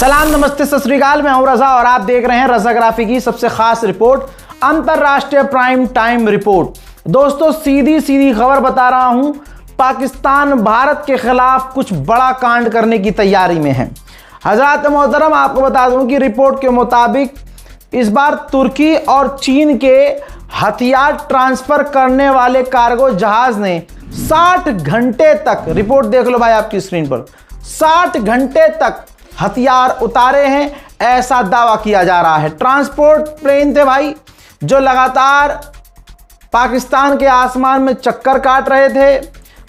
सलाम, नमस्ते, सत श्री अकाल। मैं हूं रजा और आप देख रहे हैं रजाग्राफी की सबसे खास रिपोर्ट, अंतरराष्ट्रीय प्राइम टाइम रिपोर्ट। दोस्तों, सीधी खबर बता रहा हूं, पाकिस्तान भारत के खिलाफ कुछ बड़ा कांड करने की तैयारी में है। हजरात मोहतरम, आपको बता दूं कि रिपोर्ट के मुताबिक इस बार तुर्की और चीन के हथियार ट्रांसफर करने वाले कार्गो जहाज ने 60 घंटे तक, रिपोर्ट देख लो भाई आपकी स्क्रीन पर, 60 घंटे तक हथियार उतारे हैं, ऐसा दावा किया जा रहा है। ट्रांसपोर्ट प्लेन थे भाई, जो लगातार पाकिस्तान के आसमान में चक्कर काट रहे थे।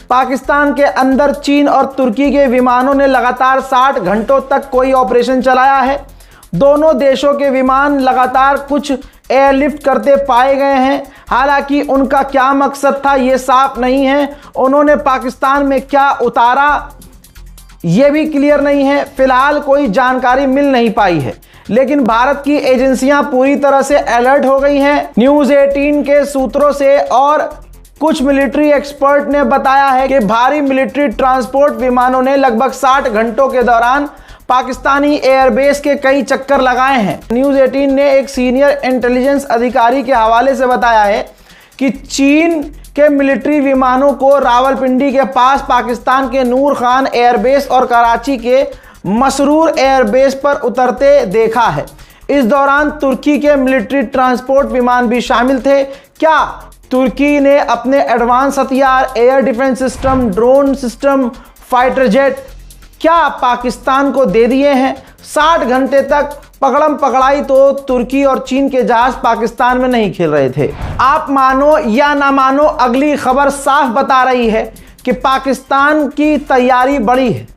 पाकिस्तान के अंदर चीन और तुर्की के विमानों ने लगातार 60 घंटों तक कोई ऑपरेशन चलाया है। दोनों देशों के विमान लगातार कुछ एयरलिफ्ट करते पाए गए हैं। हालांकि उनका क्या मकसद था ये साफ नहीं है। उन्होंने पाकिस्तान में क्या उतारा ये भी क्लियर नहीं है। फिलहाल कोई जानकारी मिल नहीं पाई है, लेकिन भारत की एजेंसियां पूरी तरह से अलर्ट हो गई हैं। न्यूज़ 18 के सूत्रों से और कुछ मिलिट्री एक्सपर्ट ने बताया है कि भारी मिलिट्री ट्रांसपोर्ट विमानों ने लगभग 60 घंटों के दौरान पाकिस्तानी एयरबेस के कई चक्कर लगाए हैं। न्यूज़ 18 ने एक सीनियर इंटेलिजेंस अधिकारी के हवाले से बताया है कि चीन के मिलिट्री विमानों को रावलपिंडी के पास पाकिस्तान के नूर खान एयरबेस और कराची के मसरूर एयरबेस पर उतरते देखा है। इस दौरान तुर्की के मिलिट्री ट्रांसपोर्ट विमान भी शामिल थे। क्या तुर्की ने अपने एडवांस हथियार, air defence system, drone system, fighter jet क्या पाकिस्तान को दे दिए हैं? 60 घंटे तक पकड़म पकड़ाई तो तुर्की और चीन के जहाज पाकिस्तान में नहीं खेल रहे थे। आप मानो या ना मानो, अगली खबर साफ बता रही है कि पाकिस्तान की तैयारी बड़ी है।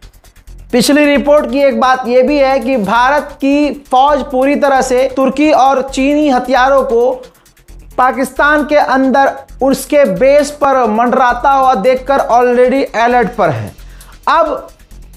पिछली रिपोर्ट की एक बात यह भी है कि भारत की फौज पूरी तरह से तुर्की और चीनी हथियारों को पाकिस्तान के अंदर उसके बेस पर मंडराता हुआ देखकर ऑलरेडी अलर्ट पर है। अब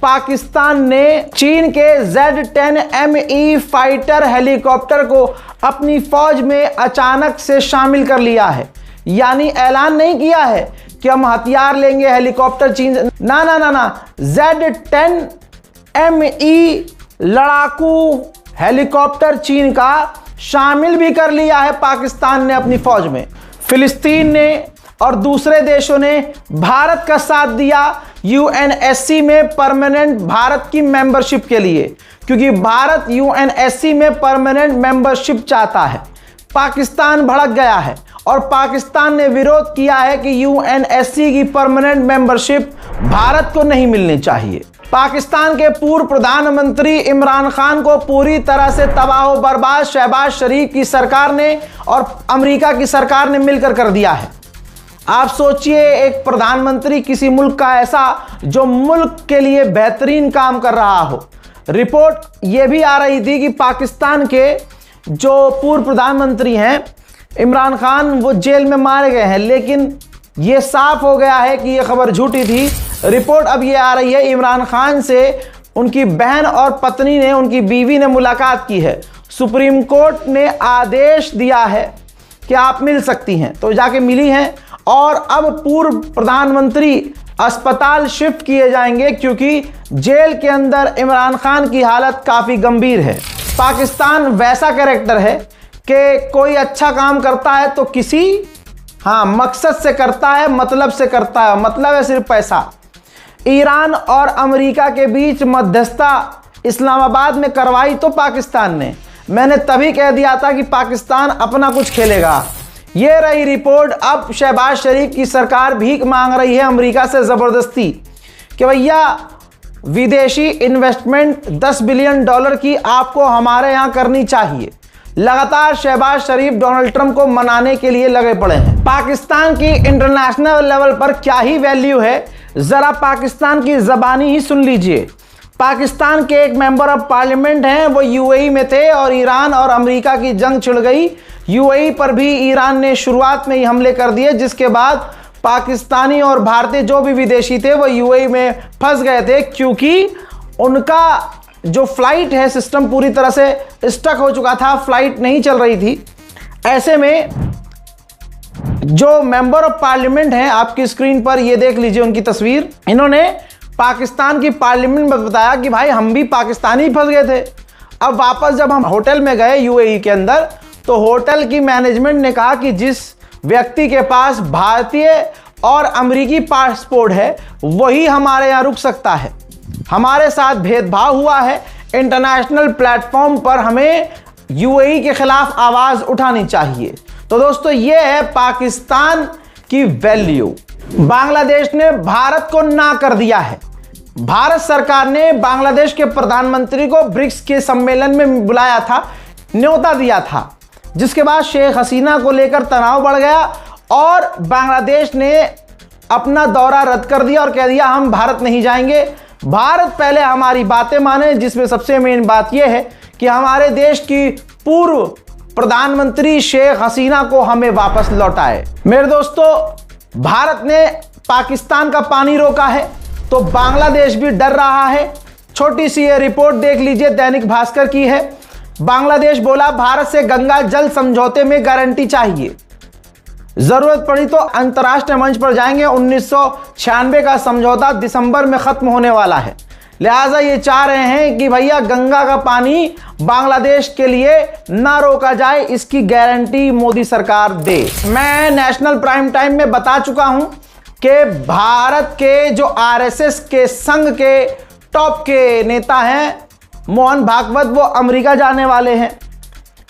पाकिस्तान ने चीन के Z-10ME फाइटर हेलीकॉप्टर को अपनी फौज में अचानक से शामिल कर लिया है। यानी ऐलान नहीं किया है कि हम हथियार लेंगे, हेलीकॉप्टर चीन, ना, Z-10ME लड़ाकू हेलीकॉप्टर चीन का शामिल भी कर लिया है पाकिस्तान ने अपनी फौज में। फिलिस्तीन ने और दूसरे देशों ने भारत का साथ दिया UNSC में परमानेंट भारत की मेंबरशिप के लिए, क्योंकि भारत UNSC में परमानेंट मेंबरशिप चाहता है। पाकिस्तान भड़क गया है और पाकिस्तान ने विरोध किया है कि UNSC की परमानेंट मेंबरशिप भारत को नहीं मिलनी चाहिए। पाकिस्तान के पूर्व प्रधानमंत्री इमरान खान को पूरी तरह से तबाह बर्बाद शहबाज शरीफ की सरकार ने और अमेरिका की सरकार ने मिलकर कर दिया है। आप सोचिए, एक प्रधानमंत्री किसी मुल्क का ऐसा जो मुल्क के लिए बेहतरीन काम कर रहा हो। रिपोर्ट यह भी आ रही थी कि पाकिस्तान के जो पूर्व प्रधानमंत्री हैं इमरान खान, वो जेल में मारे गए हैं, लेकिन यह साफ हो गया है कि यह खबर झूठी थी। रिपोर्ट अब यह आ रही है इमरान खान से उनकी बहन और पत्नी ने, उनकी बीवी ने मुलाकात की है। सुप्रीम कोर्ट ने आदेश दिया है कि आप मिल सकती हैं, तो जाके मिली हैं। और अब पूर्व प्रधानमंत्री अस्पताल शिफ्ट किए जाएंगे, क्योंकि जेल के अंदर इमरान खान की हालत काफ़ी गंभीर है। पाकिस्तान वैसा कैरेक्टर है कि कोई अच्छा काम करता है तो किसी मकसद से करता है, मतलब से करता है, मतलब है सिर्फ पैसा। ईरान और अमेरिका के बीच मध्यस्थता इस्लामाबाद में करवाई तो पाकिस्तान ने। मैंने तभी कह दिया था कि पाकिस्तान अपना कुछ खेलेगा। ये रही रिपोर्ट। अब शहबाज शरीफ की सरकार भीख मांग रही है अमेरिका से ज़बरदस्ती कि भैया विदेशी इन्वेस्टमेंट $10 बिलियन की आपको हमारे यहाँ करनी चाहिए। लगातार शहबाज शरीफ डोनाल्ड ट्रंप को मनाने के लिए लगे पड़े हैं। पाकिस्तान की इंटरनेशनल लेवल पर क्या ही वैल्यू है, ज़रा पाकिस्तान की ज़बानी ही सुन लीजिए। पाकिस्तान के एक मेंबर ऑफ पार्लियामेंट हैं, वो UAE में थे और ईरान और अमेरिका की जंग छिड़ गई। UAE पर भी ईरान ने शुरुआत में ही हमले कर दिए, जिसके बाद पाकिस्तानी और भारतीय जो भी विदेशी थे वो UAE में फंस गए थे, क्योंकि उनका जो फ्लाइट है सिस्टम पूरी तरह से स्टक हो चुका था, फ्लाइट नहीं चल रही थी। ऐसे में जो मेंबर ऑफ पार्लियामेंट हैं, आपकी स्क्रीन पर ये देख लीजिए उनकी तस्वीर, इन्होंने पाकिस्तान की पार्लियामेंट में बताया कि भाई हम भी पाकिस्तानी फंस गए थे। अब वापस जब हम होटल में गए यूएई के अंदर, तो होटल की मैनेजमेंट ने कहा कि जिस व्यक्ति के पास भारतीय और अमेरिकी पासपोर्ट है वही हमारे यहाँ रुक सकता है। हमारे साथ भेदभाव हुआ है। इंटरनेशनल प्लेटफॉर्म पर हमें यूएई के खिलाफ आवाज उठानी चाहिए। तो दोस्तों, ये है पाकिस्तान की वैल्यू। बांग्लादेश ने भारत को ना कर दिया है। भारत सरकार ने बांग्लादेश के प्रधानमंत्री को ब्रिक्स के सम्मेलन में बुलाया था, न्योता दिया था, जिसके बाद शेख हसीना को लेकर तनाव बढ़ गया और बांग्लादेश ने अपना दौरा रद्द कर दिया और कह दिया हम भारत नहीं जाएंगे। भारत पहले हमारी बातें माने, जिसमें सबसे मेन बात यह है कि हमारे देश की पूर्व प्रधानमंत्री शेख हसीना को हमें वापस लौटाए। मेरे दोस्तों, भारत ने पाकिस्तान का पानी रोका है तो बांग्लादेश भी डर रहा है। छोटी सी ये रिपोर्ट देख लीजिए, दैनिक भास्कर की है। बांग्लादेश बोला भारत से गंगा जल समझौते में गारंटी चाहिए, जरूरत पड़ी तो अंतर्राष्ट्रीय मंच पर जाएंगे। 1996 का समझौता दिसंबर में खत्म होने वाला है, लिहाजा ये चाह रहे हैं कि भैया गंगा का पानी बांग्लादेश के लिए ना रोका जाए, इसकी गारंटी मोदी सरकार दे। मैं नेशनल प्राइम टाइम में बता चुका हूं कि भारत के जो आरएसएस के संघ के टॉप के नेता हैं मोहन भागवत, वो अमेरिका जाने वाले हैं।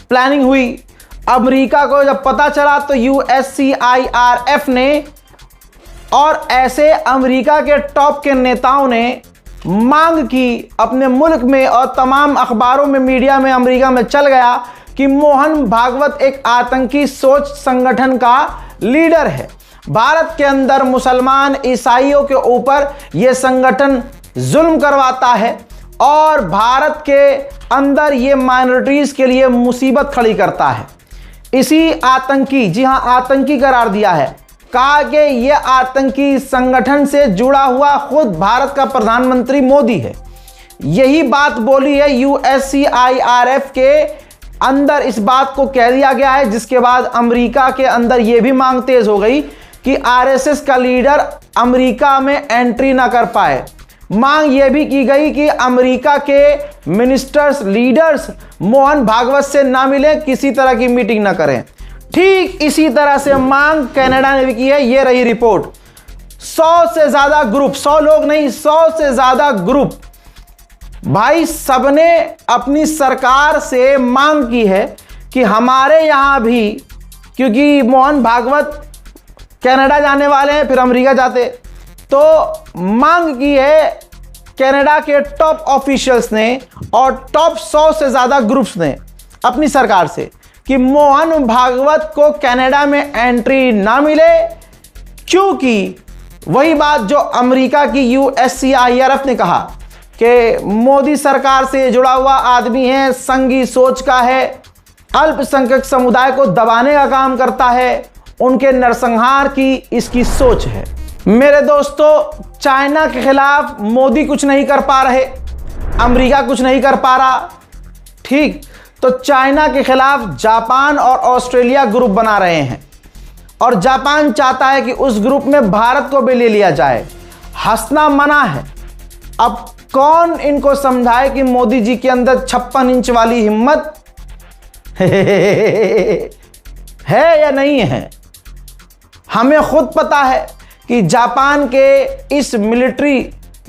प्लानिंग हुई, अमेरिका को जब पता चला तो USCIRF ने और ऐसे अमेरिका के टॉप के नेताओं ने मांग की अपने मुल्क में, और तमाम अखबारों में, मीडिया में, अमेरिका में चल गया कि मोहन भागवत एक आतंकी सोच संगठन का लीडर है। भारत के अंदर मुसलमान ईसाइयों के ऊपर यह संगठन जुल्म करवाता है और भारत के अंदर ये माइनॉरिटीज के लिए मुसीबत खड़ी करता है। इसी आतंकी, जी हां आतंकी करार दिया है, कहा कि यह आतंकी संगठन से जुड़ा हुआ खुद भारत का प्रधानमंत्री मोदी है। यही बात बोली है USCIRF के अंदर, इस बात को कह दिया गया है, जिसके बाद अमेरिका के अंदर यह भी मांग तेज हो गई कि आरएसएस का लीडर अमेरिका में एंट्री ना कर पाए। मांग यह भी की गई कि अमेरिका के मिनिस्टर्स, लीडर्स मोहन भागवत से ना मिले, किसी तरह की मीटिंग ना करें। ठीक इसी तरह से मांग कनाडा ने भी की है। ये रही रिपोर्ट। 100 से ज्यादा ग्रुप, 100 लोग नहीं, 100 से ज्यादा ग्रुप, भाई सबने अपनी सरकार से मांग की है कि हमारे यहां भी, क्योंकि मोहन भागवत कनाडा जाने वाले हैं, फिर अमेरिका जाते, तो मांग की है कनाडा के टॉप ऑफिशियल्स ने और टॉप 100 से ज्यादा ग्रुप्स ने अपनी सरकार से कि मोहन भागवत को कनाडा में एंट्री ना मिले, क्योंकि वही बात जो अमेरिका की USCIRF ने कहा कि मोदी सरकार से जुड़ा हुआ आदमी है, संघी सोच का है, अल्पसंख्यक समुदाय को दबाने का काम करता है, उनके नरसंहार की इसकी सोच है। मेरे दोस्तों, चाइना के खिलाफ मोदी कुछ नहीं कर पा रहे, अमेरिका कुछ नहीं कर पा रहा, ठीक, तो चाइना के खिलाफ जापान और ऑस्ट्रेलिया ग्रुप बना रहे हैं और जापान चाहता है कि उस ग्रुप में भारत को भी ले लिया जाए। हंसना मना है। अब कौन इनको समझाए कि मोदी जी के अंदर 56 इंच वाली हिम्मत है या नहीं है। हमें खुद पता है कि जापान के इस मिलिट्री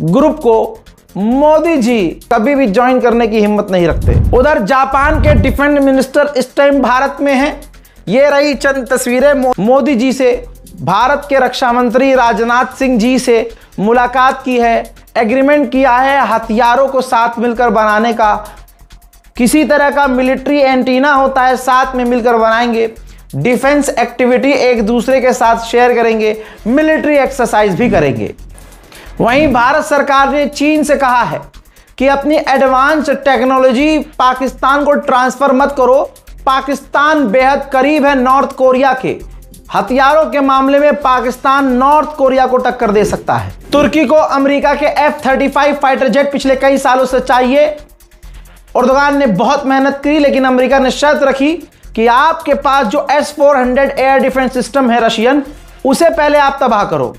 ग्रुप को मोदी जी कभी भी ज्वाइन करने की हिम्मत नहीं रखते। उधर जापान के डिफेंस मिनिस्टर इस टाइम भारत में हैं। ये रही चंद तस्वीरें मोदी जी से भारत के रक्षा मंत्री राजनाथ सिंह जी से मुलाकात की है, एग्रीमेंट किया है हथियारों को साथ मिलकर बनाने का। किसी तरह का मिलिट्री एंटीना होता है, साथ में मिलकर बनाएंगे, डिफेंस एक्टिविटी एक दूसरे के साथ शेयर करेंगे, मिलिट्री एक्सरसाइज भी करेंगे। वहीं भारत सरकार ने चीन से कहा है कि अपनी एडवांस टेक्नोलॉजी पाकिस्तान को ट्रांसफर मत करो, पाकिस्तान बेहद करीब है नॉर्थ कोरिया के। हथियारों के मामले में पाकिस्तान नॉर्थ कोरिया को टक्कर दे सकता है। तुर्की को अमेरिका के F-35 फाइटर जेट पिछले कई सालों से चाहिए। उर्दुगान ने बहुत मेहनत की, लेकिन अमेरिका ने शर्त रखी कि आपके पास जो S-400 एयर डिफेंस सिस्टम है रशियन, उसे पहले आप तबाह करो,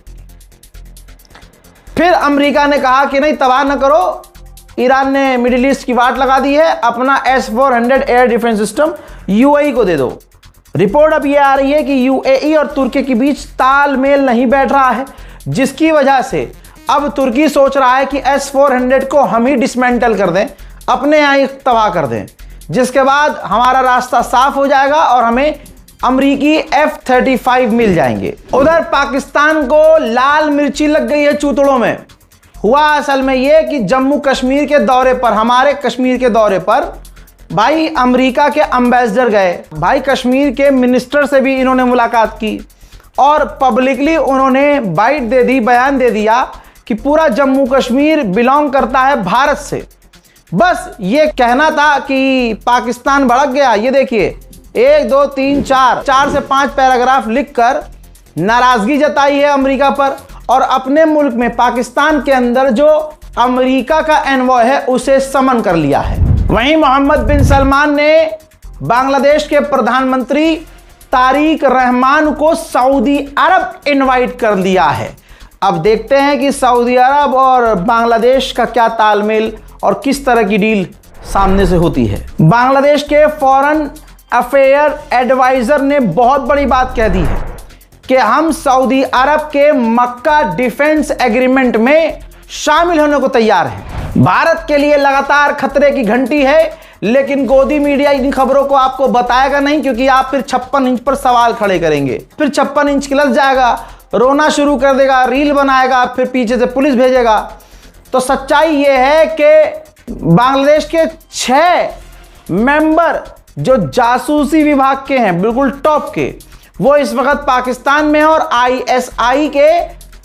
फिर अमेरिका ने कहा कि नहीं, तबाह न करो, ईरान ने मिडिल ईस्ट की वाट लगा दी है, अपना S-400 air defence system UAE को दे दो। रिपोर्ट अब यह आ रही है कि यूएई और तुर्की के बीच तालमेल नहीं बैठ रहा है, जिसकी वजह से अब तुर्की सोच रहा है कि S-400 को हम ही डिसमेंटल कर दें, अपने यहाँ ही तबाह कर दें, जिसके बाद हमारा रास्ता साफ हो जाएगा और हमें अमरीकी F-35 मिल जाएंगे। उधर पाकिस्तान को लाल मिर्ची लग गई है चूतड़ों में। हुआ असल में यह कि जम्मू कश्मीर के दौरे पर, हमारे कश्मीर के दौरे पर भाई अमेरिका के एम्बेसडर गए, भाई कश्मीर के मिनिस्टर से भी इन्होंने मुलाकात की और पब्लिकली उन्होंने बाइट दे दी, बयान दे दिया कि पूरा जम्मू कश्मीर बिलोंग करता है भारत से। बस ये कहना था कि पाकिस्तान भड़क गया। ये देखिए 1 2 3 4 से 5 पैराग्राफ लिखकर नाराजगी जताई है अमेरिका पर और अपने मुल्क में पाकिस्तान के अंदर जो अमेरिका का एनवॉय है उसे समन कर लिया है। वहीं मोहम्मद बिन सलमान ने बांग्लादेश के प्रधानमंत्री तारिक रहमान को सऊदी अरब इनवाइट कर लिया है। अब देखते हैं कि सऊदी अरब और बांग्लादेश का क्या तालमेल और किस तरह की डील सामने से होती है। बांग्लादेश के फॉरेन अफेयर एडवाइजर ने बहुत बड़ी बात कह दी है कि हम सऊदी अरब के मक्का डिफेंस एग्रीमेंट में शामिल होने को तैयार हैं। भारत के लिए लगातार खतरे की घंटी है, लेकिन गोदी मीडिया इन खबरों को आपको बताएगा नहीं, क्योंकि आप फिर 56 इंच पर सवाल खड़े करेंगे, फिर 56 इंच किलस जाएगा, रोना शुरू कर देगा, रील बनाएगा, फिर पीछे से पुलिस भेजेगा। तो सच्चाई यह है कि बांग्लादेश के 6 मेंबर जो जासूसी विभाग के हैं, बिल्कुल टॉप के, वो इस वक्त पाकिस्तान में और ISI के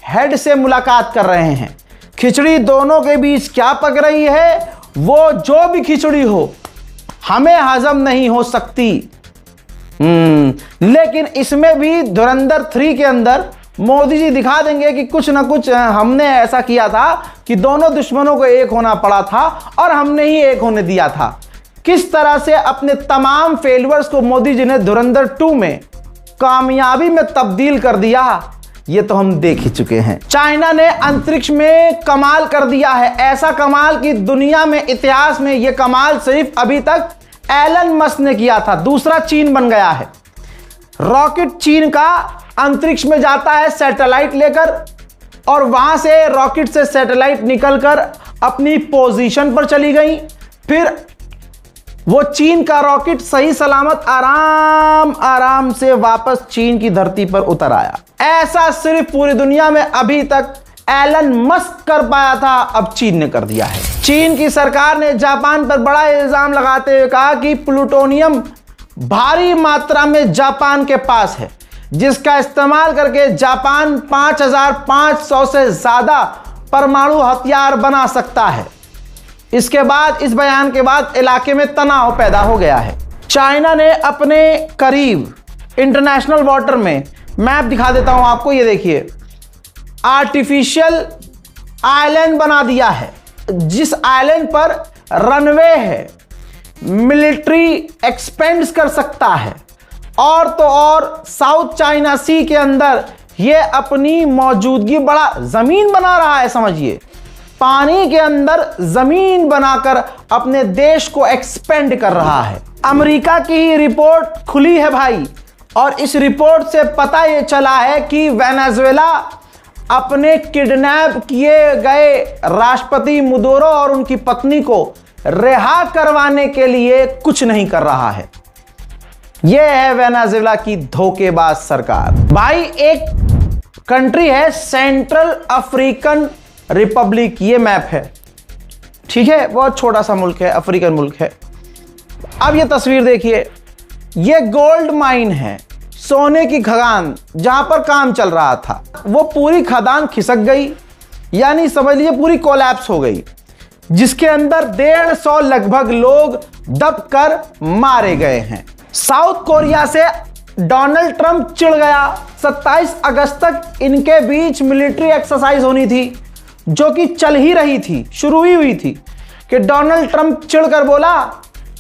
हेड से मुलाकात कर रहे हैं। खिचड़ी दोनों के बीच क्या पक रही है, वो जो भी खिचड़ी हो हमें हजम नहीं हो सकती। लेकिन इसमें भी धुरंधर 3 के अंदर मोदी जी दिखा देंगे कि कुछ ना कुछ हमने ऐसा किया था कि दोनों दुश्मनों को एक होना पड़ा था और हमने ही एक होने दिया था। किस तरह से अपने तमाम फेलियर्स को मोदी जी ने धुरंधर 2 में कामयाबी में तब्दील कर दिया, ये तो हम देख ही चुके हैं। चाइना ने अंतरिक्ष में कमाल कर दिया है, ऐसा कमाल कि दुनिया में, इतिहास में ये कमाल सिर्फ अभी तक एलन मस्क ने किया था। दूसरा चीन बन गया है। रॉकेट चीन का अंतरिक्ष में जाता है सैटेलाइट लेकर और वहां से रॉकेट से सैटेलाइट निकलकर अपनी पोजीशन पर चली गई। फिर वो चीन का रॉकेट सही सलामत आराम से वापस चीन की धरती पर उतर आया। ऐसा सिर्फ पूरी दुनिया में अभी तक एलन मस्क कर पाया था, अब चीन ने कर दिया है। चीन की सरकार ने जापान पर बड़ा इल्जाम लगाते हुए कहा कि प्लूटोनियम भारी मात्रा में जापान के पास है, जिसका इस्तेमाल करके जापान 5500 से ज्यादा परमाणु हथियार बना सकता है। इसके बाद, इस बयान के बाद इलाके में तनाव पैदा हो गया है। चाइना ने अपने करीब इंटरनेशनल वाटर में, मैप दिखा देता हूं आपको, ये देखिए, आर्टिफिशियल आइलैंड बना दिया है, जिस आइलैंड पर रनवे है, मिलिट्री एक्सपेंड कर सकता है। और तो और साउथ चाइना सी के अंदर ये अपनी मौजूदगी बड़ा जमीन बना रहा है। समझिए, पानी के अंदर जमीन बनाकर अपने देश को एक्सपेंड कर रहा है। अमेरिका की ही रिपोर्ट खुली है भाई, और इस रिपोर्ट से पता ये चला है कि वेनेजुएला अपने किडनैप किए गए राष्ट्रपति मदुरो और उनकी पत्नी को रिहा करवाने के लिए कुछ नहीं कर रहा है। यह है वेनेजुएला की धोखेबाज सरकार। भाई एक कंट्री है सेंट्रल अफ्रीकन रिपब्लिक, ये मैप है, ठीक है, बहुत छोटा सा मुल्क है, अफ्रीकन मुल्क है। अब ये तस्वीर देखिए, ये गोल्ड माइन है, सोने की खदान, जहां पर काम चल रहा था। वो पूरी खदान खिसक गई, यानी समझ लीजिए पूरी कोलैप्स हो गई, जिसके अंदर 150 लगभग लोग दबकर मारे गए हैं। साउथ कोरिया से डोनाल्ड ट्रंप चिढ़ गया। 27 अगस्त तक इनके बीच मिलिट्री एक्सरसाइज होनी थी, जो कि चल ही रही थी, शुरू ही हुई थी, कि डोनाल्ड ट्रंप चिढ़कर बोला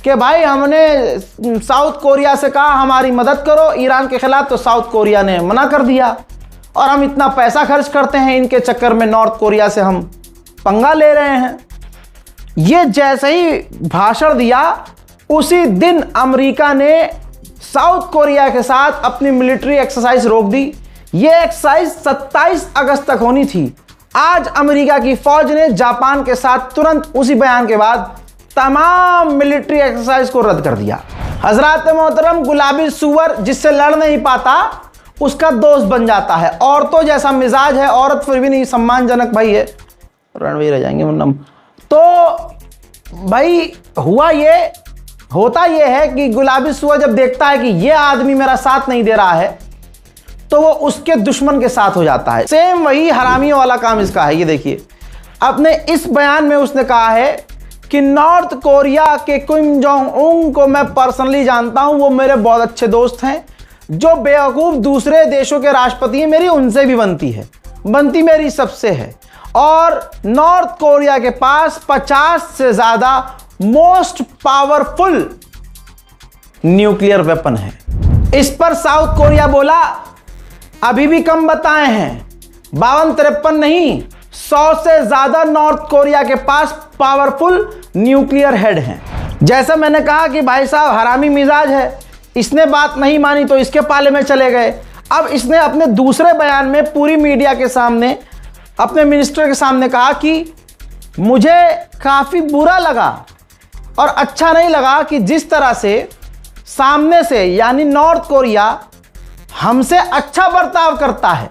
कि भाई हमने साउथ कोरिया से कहा हमारी मदद करो ईरान के खिलाफ, तो साउथ कोरिया ने मना कर दिया। और हम इतना पैसा खर्च करते हैं इनके चक्कर में, नॉर्थ कोरिया से हम पंगा ले रहे हैं। ये जैसे ही भाषण दिया उसी दिन अमेरिका ने साउथ कोरिया के साथ अपनी मिलिट्री एक्सरसाइज रोक दी। ये एक्सरसाइज 27 अगस्त तक होनी थी। आज अमेरिका की फौज ने जापान के साथ तुरंत उसी बयान के बाद तमाम मिलिट्री एक्सरसाइज को रद्द कर दिया। हजरात मोहतरम, गुलाबी सुअर जिससे लड़ नहीं पाता उसका दोस्त बन जाता है। औरतों जैसा मिजाज है, औरत फिर भी नहीं, सम्मानजनक भाई है, रणवीर रह जाएंगे वरना। तो भाई होता ये है कि गुलाबी सुअर जब देखता है कि ये आदमी मेरा साथ नहीं दे रहा है तो वो उसके दुश्मन के साथ हो जाता है। सेम वही हरामियों वाला काम इसका है। ये देखिए, अपने इस बयान में उसने कहा है कि नॉर्थ कोरिया के किम जोंग उन को मैं पर्सनली जानता हूं, वो मेरे बहुत अच्छे दोस्त हैं। जो बेवकूफ़ दूसरे देशों के राष्ट्रपति हैं मेरी उनसे भी बनती मेरी सबसे है। और नॉर्थ कोरिया के पास 50 से ज़्यादा मोस्ट पावरफुल न्यूक्लियर वेपन है। इस पर साउथ कोरिया बोला अभी भी कम बताए हैं, 52-53 नहीं, 100 से ज़्यादा नॉर्थ कोरिया के पास पावरफुल न्यूक्लियर हेड हैं। जैसा मैंने कहा कि भाई साहब हरामी मिजाज है, इसने बात नहीं मानी तो इसके पाले में चले गए। अब इसने अपने दूसरे बयान में पूरी मीडिया के सामने, अपने मिनिस्टर के सामने कहा कि मुझे काफ़ी बुरा लगा और अच्छा नहीं लगा कि जिस तरह से सामने से यानी नॉर्थ कोरिया हमसे अच्छा बर्ताव करता है,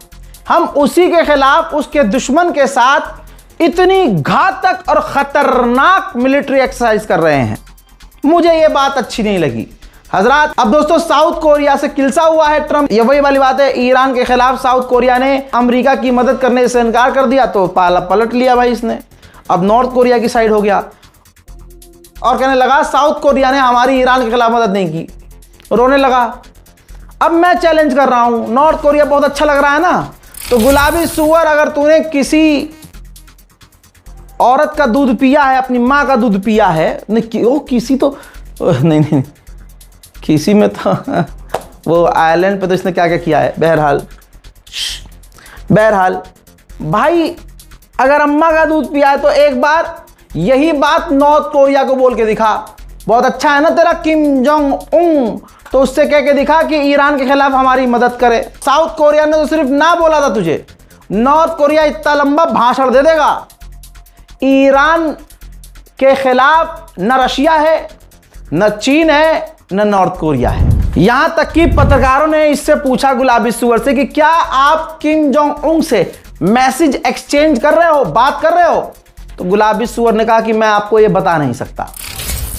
हम उसी के खिलाफ उसके दुश्मन के साथ इतनी घातक और ख़तरनाक मिलिट्री एक्सरसाइज कर रहे हैं। मुझे ये बात अच्छी नहीं लगी हजरात। अब दोस्तों, साउथ कोरिया से किलसा हुआ है ट्रंप। ये वही वाली बात है, ईरान के खिलाफ साउथ कोरिया ने अमेरिका की मदद करने से इनकार कर दिया तो पलट लिया भाई इसने। अब नॉर्थ कोरिया की साइड हो गया और कहने लगा साउथ कोरिया ने हमारी ईरान के खिलाफ मदद नहीं की, रोने लगा। अब मैं चैलेंज कर रहा हूं, नॉर्थ कोरिया बहुत अच्छा लग रहा है ना, तो गुलाबी सुअर अगर तूने किसी औरत का दूध पिया है, अपनी माँ का दूध पिया है, किसी तो नहीं किसी में तो वो आयरलैंड पे तो इसने क्या क्या किया है। बहरहाल भाई, अगर अम्मा का दूध पिया है तो एक बार यही बात नॉर्थ कोरिया को बोल के दिखा। बहुत अच्छा है ना तेरा किम जोंग उन, तो उससे कह के दिखा कि ईरान के खिलाफ हमारी मदद करे। साउथ कोरिया ने तो सिर्फ ना बोला था तुझे, नॉर्थ कोरिया इतना लंबा भाषण दे देगा। ईरान के खिलाफ न रशिया है, न चीन है, न नॉर्थ कोरिया है। यहां तक कि पत्रकारों ने इससे पूछा गुलाबी सुअर से कि क्या आप किम जोंग उन से मैसेज एक्सचेंज कर रहे हो, बात कर रहे हो? तो गुलाबी सुअर ने कहा कि मैं आपको यह बता नहीं सकता।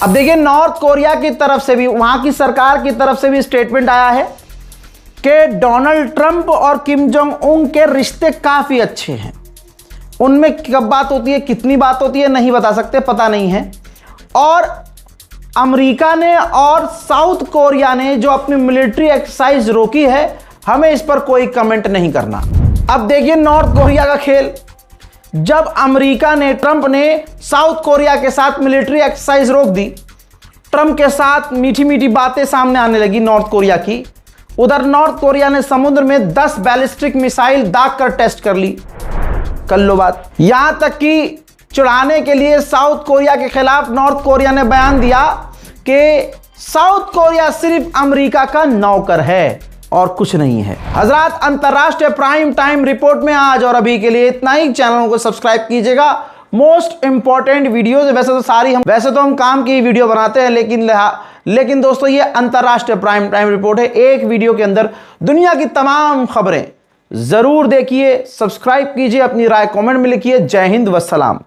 अब देखिए, नॉर्थ कोरिया की तरफ से भी, वहां की सरकार की तरफ से भी स्टेटमेंट आया है कि डोनाल्ड ट्रंप और किम जोंग उन के रिश्ते काफी अच्छे हैं। उनमें कब बात होती है, कितनी बात होती है नहीं बता सकते, पता नहीं है। और अमेरिका ने और साउथ कोरिया ने जो अपनी मिलिट्री एक्सरसाइज रोकी है, हमें इस पर कोई कमेंट नहीं करना। अब देखिए नॉर्थ कोरिया का खेल। जब अमेरिका ने, ट्रंप ने साउथ कोरिया के साथ मिलिट्री एक्सरसाइज रोक दी, ट्रंप के साथ मीठी मीठी बातें सामने आने लगी नॉर्थ कोरिया की। उधर नॉर्थ कोरिया ने समुद्र में 10 बैलिस्टिक मिसाइल दाग कर टेस्ट कर ली। कर लो बात। यहां तक कि चिढ़ाने के लिए साउथ कोरिया के खिलाफ नॉर्थ कोरिया ने बयान दिया कि साउथ कोरिया सिर्फ अमेरिका का नौकर है और कुछ नहीं है। हजरात, अंतरराष्ट्रीय प्राइम टाइम रिपोर्ट में आज और अभी के लिए इतना ही। चैनल को सब्सक्राइब कीजिएगा। मोस्ट इंपॉर्टेंट वीडियोज, वैसे तो हम काम की वीडियो बनाते हैं, लेकिन दोस्तों ये अंतरराष्ट्रीय प्राइम टाइम रिपोर्ट है। एक वीडियो के अंदर दुनिया की तमाम खबरें जरूर देखिए। सब्सक्राइब कीजिए, अपनी राय कमेंट में लिखिए। जय हिंद, वस्सलाम।